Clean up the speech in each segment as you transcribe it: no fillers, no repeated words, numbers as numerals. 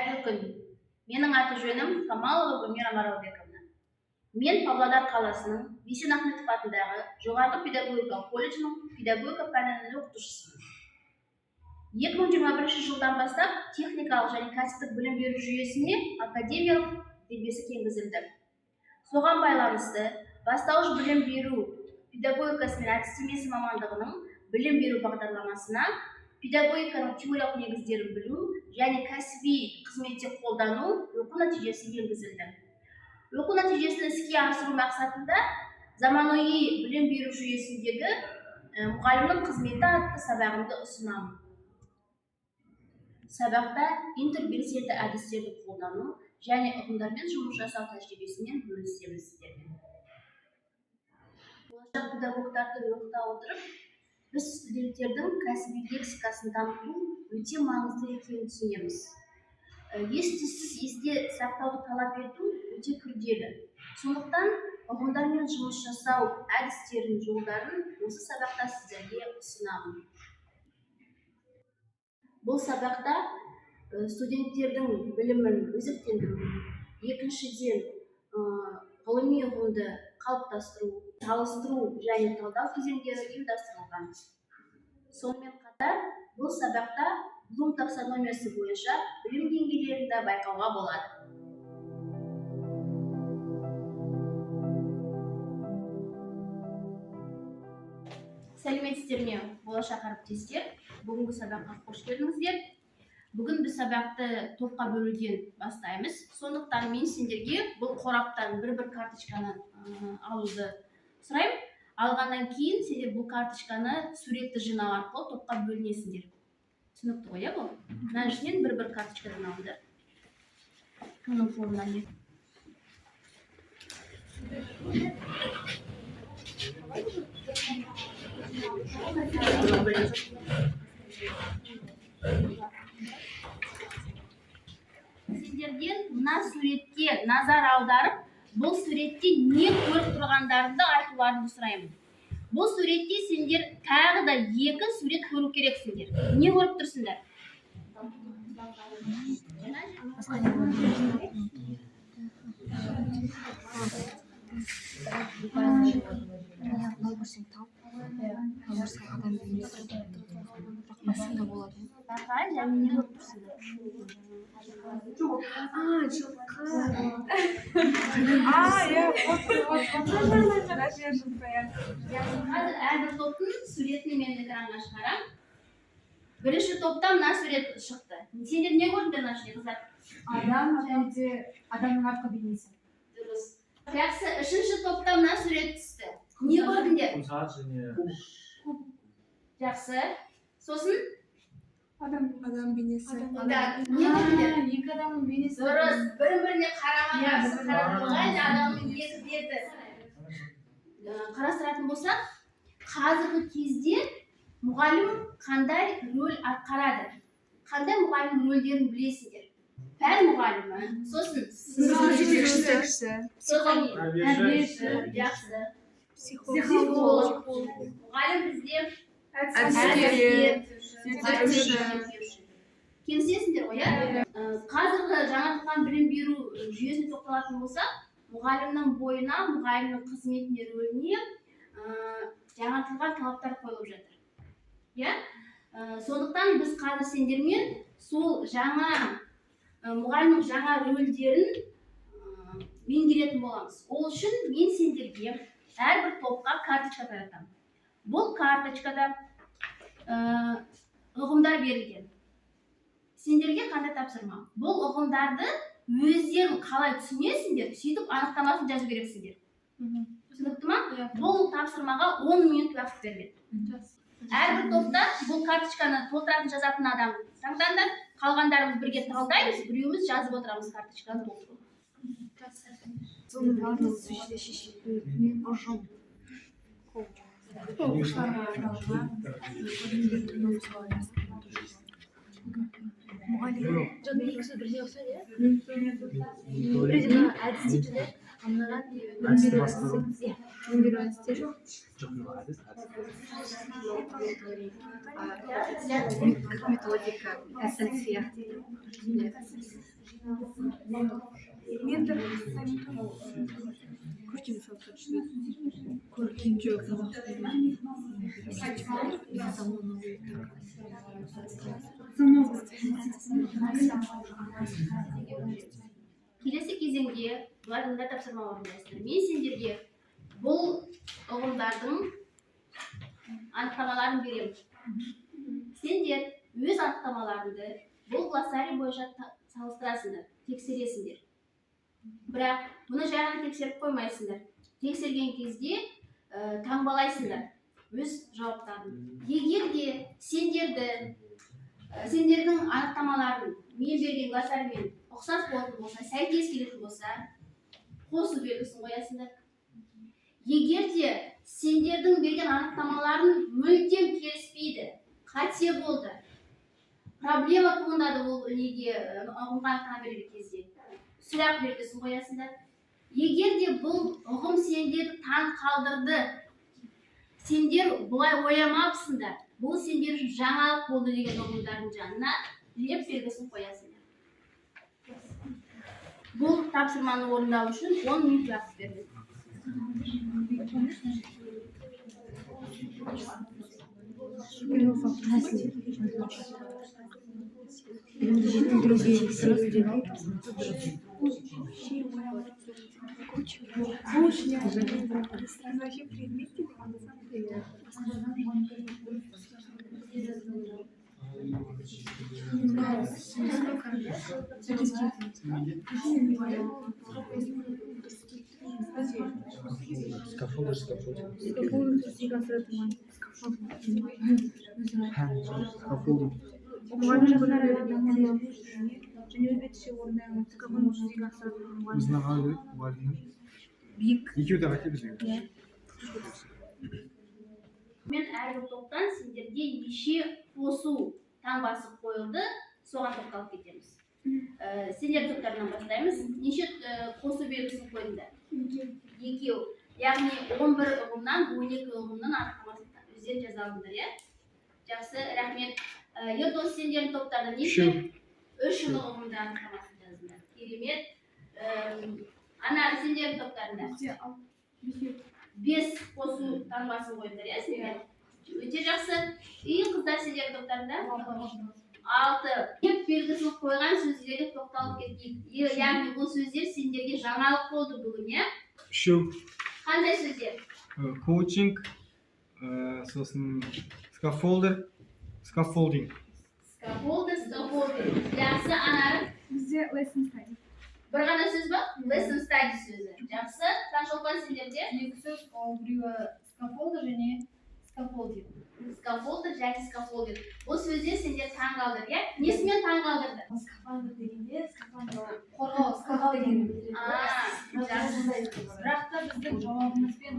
қайырлы күн. Менің аты-жөнім Камалова Гүлмира Маралбековна. Мен Павлодар қаласының Бейсен Ахметов атындағы жоғарғы педагогика колледжінің педагогика пәнінің оқытушысымын. 2021 жылдан бастап техникалық және кәсіптік білім беру жүйесіне академиялық дербестік енгізілді. Соған байланысты бастауыш білім беру педагогикасы мен әдістемесі мамандығының білім беру бағдарламасына педагогиканың теориялық негіздерін білу және кәсіби қызметте қолдану оқу нәтижесі енгізілді. Оқу нәтижесін іске асыру мақсатында заманауи білім беру жүйесіндегі мұғалімнің қызметі атты сабағымды ұсынамын. Сабақта интербелсенді әдістерді қолдану және ұғымдармен жұмыс жасау тәжірибесімен бөлісеміз сіздермен. Болашақ педагогтарды оқыта отырып, біз студенттердің кәсіби лексикасын дамыту өте маңызды екенін түсінеміз. Ес-түссіз есте сақтауды талап ету өте күрделі. Сондықтан ұғымдармен жұмыс жасау әдістерінің жолдарын осы сабақта сіздерге ұсынамын. Бұл сабақта студенттердің білімін өзектендіру, екіншіден ғылыми ұғымды қалыптастыру, салыстыру және талдау кезеңдері ұйымдастырылған. Сонымен қатар, бұл сабақта Блум таксономиясы бойынша білім деңгейлерін де байқауға болады. Сәлеметсіздер ме, болашақ әріптестер? Бүгінгі сабаққа қош келдіңіздер. Бүгін біз сабақты топқа бөлуден бастаймыз. Сондықтан мен сендерге бұл қораптан бір-бір карточканы алуды сұраймын. Алғаннан кейін сендер бұл карточканы суретті жинау арқылы топқа бөлінесіңдер. Түсінікті ғой, бұл? Мына ішінен бір-бір карточкадан алыңдар. Кімнің қолынан не? Сендерден мына суретке назар аударып, бұл суретте не көріп тұрғандарыңды айтуларыңды сұраймын. Бұл суретте сендер тағы да 2 сурет көру керексіңдер. Не көріп тұрсыңдар? Әрбір топтың суретін мен экранға шығарам. Бірінші топта мына сурет шықты. Сендер не көрдіңдер мына жерде, қыздар? Адам және адамның артқы бейнесі. Дұрыс. Жақсы, үшінші топта мына сурет түсті. Не көрдіңдер? Жақсы. Сосын? Адам бейнесі. Не көрдіңдер? 2 адамның бейнесі. Дұрыс. Бір-біріне қарама-қарсы қарап-тұрған адамның 2 беті. Қарастыратын болсақ, қазіргі кезде мұғалім қандай рөл атқарады? Қандай мұғалім рөлдерін білесіңдер? Пән мұғалімі, сосын Жетекші. тәрбиеші, жақсы, психолог, мұғалім бізде Әдіскер. келісесіңдер ғой, иә? Қазіргі жаңартылған білім беру жүйесіне тоқталатын болсақ, мұғалімнің бойына, мұғалімнің қызметіне, рөліне жаңартылған талаптар қойылып жатыр. Сондықтан біз қазір сендермен сол жаңа мұғалімнің жаңа рөлдерін меңгеретін боламыз. Ол үшін мен сендерге әрбір топқа карточка таратамын. Бұл карточкада ұғымдар берілген. Сендерге қандай тапсырма? Бұл ұғымдарды өздерің қалай түсінесіңдер, сөйтіп анықтамасын жазу керексіңдер. Түсінікті ма? Бұл тапсырмаға 10 минут уақыт беріледі. Әрбір топта бұл карточканы толтыратын жазатын адам таңданды. Қалғандарымыз бірге талдаймыз, біреуміз жазып отырамыз карточканы толтыру. Соның барлығы сөзде шешетін ұжым. Методика, эссенция. Мендер көркем салтшы көркем жоқ Келесі кезеңде бұлардың да тапсырма орындайсыздар. Мен сендерге бұл ұғымдардың анықтамаларын беремін. Сендер өз анықтамаларыңды бұл глоссарий бойынша салыстырасыңдар, тексересіңдер. Бірақ бұны жай ғана тексеріп қоймайсыңдар. Тексерген кезде таңбалайсыңдар өз жауаптарын. Егер де сендердің анықтамаларын мен берген глоссариймен ұқсас болатын болса, сәйкес келетін болса, қосу белгісін қоясыңдар. Егер де сендердің берген анықтамаларын мүлдем келіспейді, қате болды, проблема туындады бұл неге ұғымға анықтама берген кезде, сұрақ белгісін қоясыңдар. Егер де бұл ұғым сендерді таң қалдырды, сендер бұлай ойламапсыңдар, бұл сендер үшін жаңалық болды деген ұғымдардың жанына леп белгісін қоясыңдар. Бұл тапсырманы орындау үшін 10 минут уақыт беріледі. Мен әрбір топтан сендерге неше қосу таңбасы қойылды, соған тоқталып кетеміз. Сендер топтарынан бастаймыз. Неше қосу белгісін қойдыңдар? Екеу. Яғни 11 ұғымнан 12 ұғымның анықтамасын өздері жаза алдыңдар, иә? Жақсы, рахмет. Ердос, сендердің топтарда неше? 3 ұғымды анықтамасын жаздыңдар. Керемет. Ана, сендердің топтарында 5 қосу таңбасын қойдыңдар, иә, сендер? Өте жақсы. Қыздар, сендердің топтарында 6. Леп белгісін қойған сөздерге тоқталып кетейік. Яғни бұл сөздер сендерге жаңалық болды бүгін, иә? 3. Қандай сөздер? Коучинг, сосын скафолдинг. Скафолдинг. Жақсы, Анар. Бізде lesson study. Бір ғана сөз ба? Lesson study сөзі. Жақсы. Таңшолпан, сендерде? Екі сөз, ол біреуі скафолдер және скафолдинг. Скафолдер және скафолдинг. Бұл сөздер сендер таң қалдыр, иә? Несімен таң қалдырды? Скафандр дегенде қорғау, скафал дегенді білдіреді. Жақсы. Бірақ та біздің жауабымызбен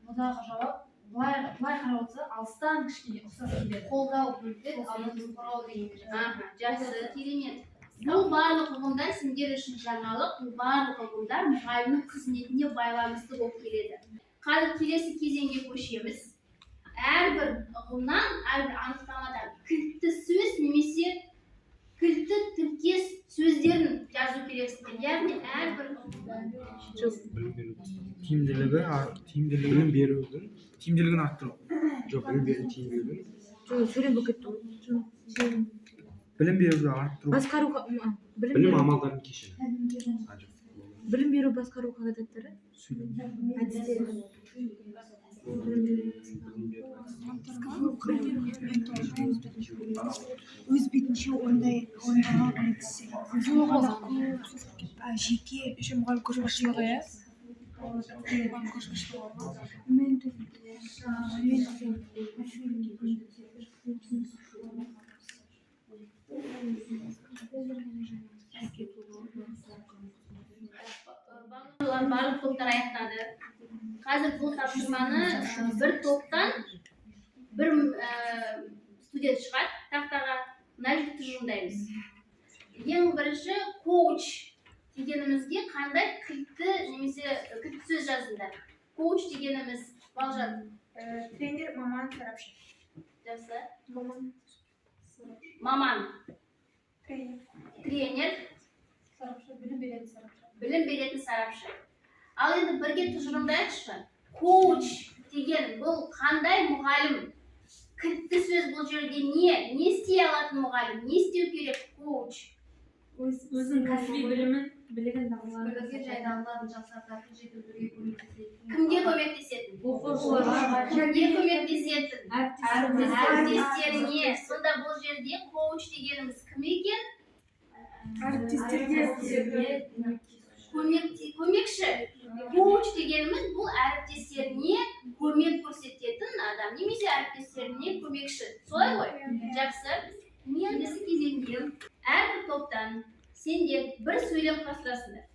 бұдағы жауап былай қарап отырса алыстан кішкене ұқсас келеді. Қолдау білдіреді, ал біз қорғау дегенді. Жақсы, керемет. Бұл барлық ұғымдар сендер үшін жаңалық, бұл барлық ұғымдар мұғалімнің қызметіне байланысты болып келеді. Қазір келесі кезеңге көшеміз. Әрбір ұғымнан, әрбір анықтамадан кілтті сөз немесе кілтті тіркес сөздерін жазу керексіздер. Яғни әрбір Тиімділігін арттыру. Жоқ, білім берудің тиімділігін. Сөйлем болып кетті. Білім беруді арттыру. Басқаруға Білім амалдарын кешені. білім беру басқару қағидаттары. Өз бетінше орындаған әдісі. Жеке мұғалім көшбасшылығы, иә? барлық топтар аяқтады. Қазір бұл тапсырманы бір топтан бір студент шығады, тақтаға мына жерде тұжырымдаймыз. Ең бірінші коуч дегенімізге қандай кілтті немесе кілтті сөз жазыңдар. Коуч дегеніміз Балжан. Тренер, маман, сарапшы. Жақсы. Маман. Тренер. Сарапшы, білім беретін сарапшы. Білім беретін сарапшы. Ал енді бірге тұжырымдайықшы. Коуч деген бұл қандай мұғалім? Кілтті сөз бұл жерде не істей алатын мұғалім? Не істеу керек коуч? Өзінің кәсіби білімін, білігін дамытады. Білімге және дағдыларын жақсартатын, жетілдіруге көмектесетін. Кімге көмектесетін? Оқушыларға. Кімге көмектесетін? Әріптестеріне. Сонда бұл жерде коуч дегеніміз кім екен? Әріптестерге Көмекші. Коуч дегеніміз бұл әріптестеріне көмек көрсететін адам, немесе әріптестеріне көмекші. Солай ғой? Жақсы. Келесі кезеңде әрбір топтан сендер бір сөйлем құрастырасыңдар.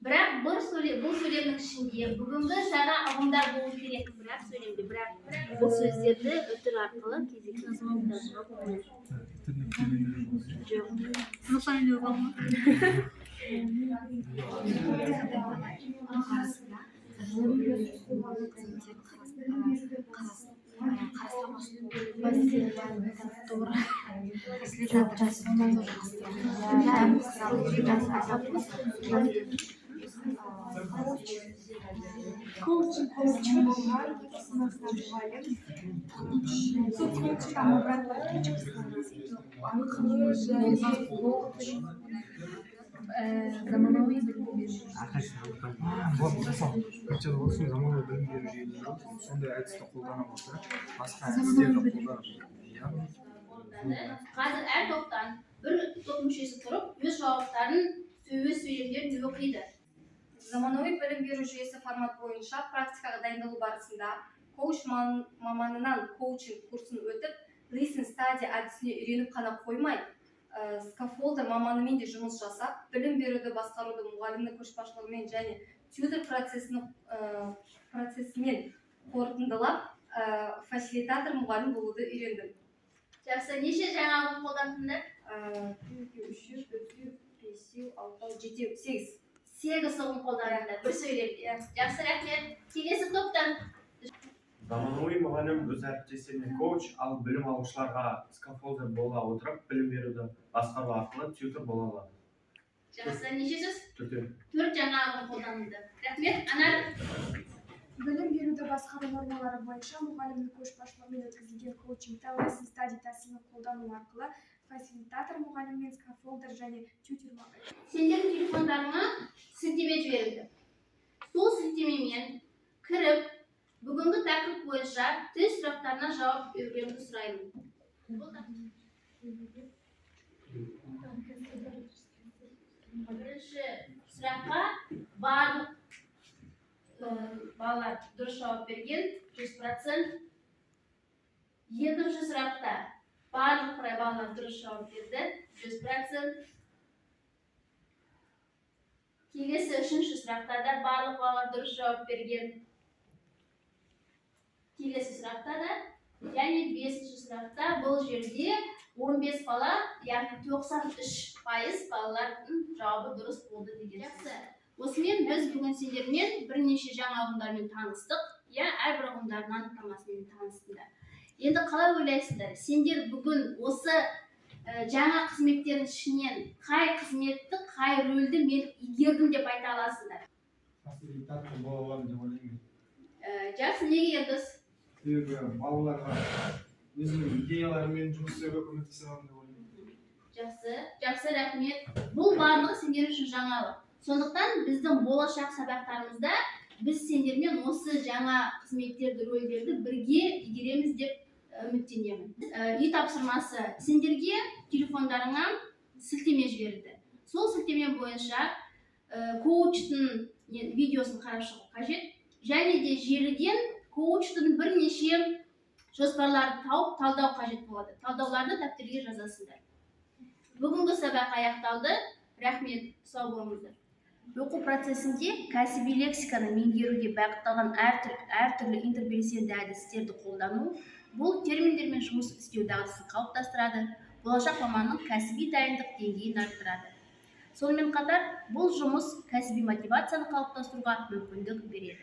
Бірақ бұл сөйлемнің ішінде бүгінгі жаңа ұғымдар болу керек. Бірақ бұл сөздерді үтір арқылы кезекке жазуға болады. коучинг болған сынақтан мұғалім сол коучингтан обратно Заманауи білім беру. қанша болсын заманауи білім беру жүйелері сондай әдісті қолданып отырып басқа әдістерді қолданып Қазір әр топтан бір топ мүшесі тұрып, өз жауаптарын, өз сөйлемдерін оқиды. Заманауи білім беру жүйесі формат бойынша практикаға дайындалу барысында коуч маманынан коучинг курсын өтіп, listen study әдісіне үйреніп қана қоймай, скаффолдер маманымен де жұмыс жасап, білім беруді басқаруды мұғалімнің көшбасшылығымен және тьютор процесімен қорытындылап, фасилитатор мұғалім болуды үйрендім. Жақсы, неше жаңа ұғым қолдандыңдар? 8 Сегіз ұғым қолдандыңдар бір сөйлемде. Жақсы, рахмет. Келесі топтан. Заманауи мұғалім өз әріптестеріне коуч, ал білім алушыларға скаффолдер бола отырып, білім беруді басқару арқылы тьютор бола алады. Жақсы, неше сөз? Төртеу. 4 жаңа ұғым қолданылды. Рахмет. Анар. білім беруді басқару нормалары бойынша мұғалімнің көшбасшылығымен өткізілген коучингта listen study тәсілін қолдану арқылы фасилитатор мұғаліммен скаффолдер және тьютор Сендердің телефондарыңа сілтеме жіберілді. Сол сілтемемен кіріп, бүгінгі тақырып бойынша тест сұрақтарына жауап берулеріңді сұраймын. Бірінші сұраққа барлық балалар дұрыс жауап берген 100%. Екінші сұрақта барлық балалар дұрыс жауап берді 100%. Келесі үшінші сұрақта да барлық балалар дұрыс жауап берген. Келесі сұрақта да және бесінші сұрақта бұл жерде 15 бала, яғни 93% балалардың жауабы дұрыс болды деген. Жақсы. Осымен біз бүгін сендермен бірнеше жаңа ұғымдармен таныстық. Әрбір ұғымдардың анықтамасымен таныстыңдар. Енді қалай ойлайсыңдар? Сендер бүгін осы жаңа қызметтердің ішінен қай қызметті, қай рөлді мен игердім деп айта аласыңдар? фасилитатор бола аламын деп ойлаймын. Жақсы, неге ердіңіз? Себебі балаларға өзінің идеяларымен жұмыс істеуге көмектесе аламын деп ойлаймын. Жақсы, рахмет. Бұл барлығы сендер үшін жаңалық. Сондықтан біздің болашақ сабақтарымызда біз сендермен осы жаңа қызметтерді, рөлдерді бірге игереміз деп үміттенемін. Үй тапсырмасы сендерге телефондарыңа сілтеме жіберді. Сол сілтеме бойынша коучтың видеосын қарап шығу қажет. Және де желіден коучтың бірнеше жоспарларды тауып талдау қажет болады. Талдауларды дәптерге жазасыңдар. Бүгінгі сабақ аяқталды. Рахмет, сау болыңыздар. Оқу процесінде кәсіби лексиканы меңгеруге бағытталған әртүрлі интербелсенді әдістерді қолдану бұл терминдермен жұмыс істеу дағдысын қалыптастырады, болашақ маманның кәсіби дайындық деңгейін арттырады. Сонымен қатар бұл жұмыс кәсіби мотивацияны қалыптастыруға мүмкіндік береді.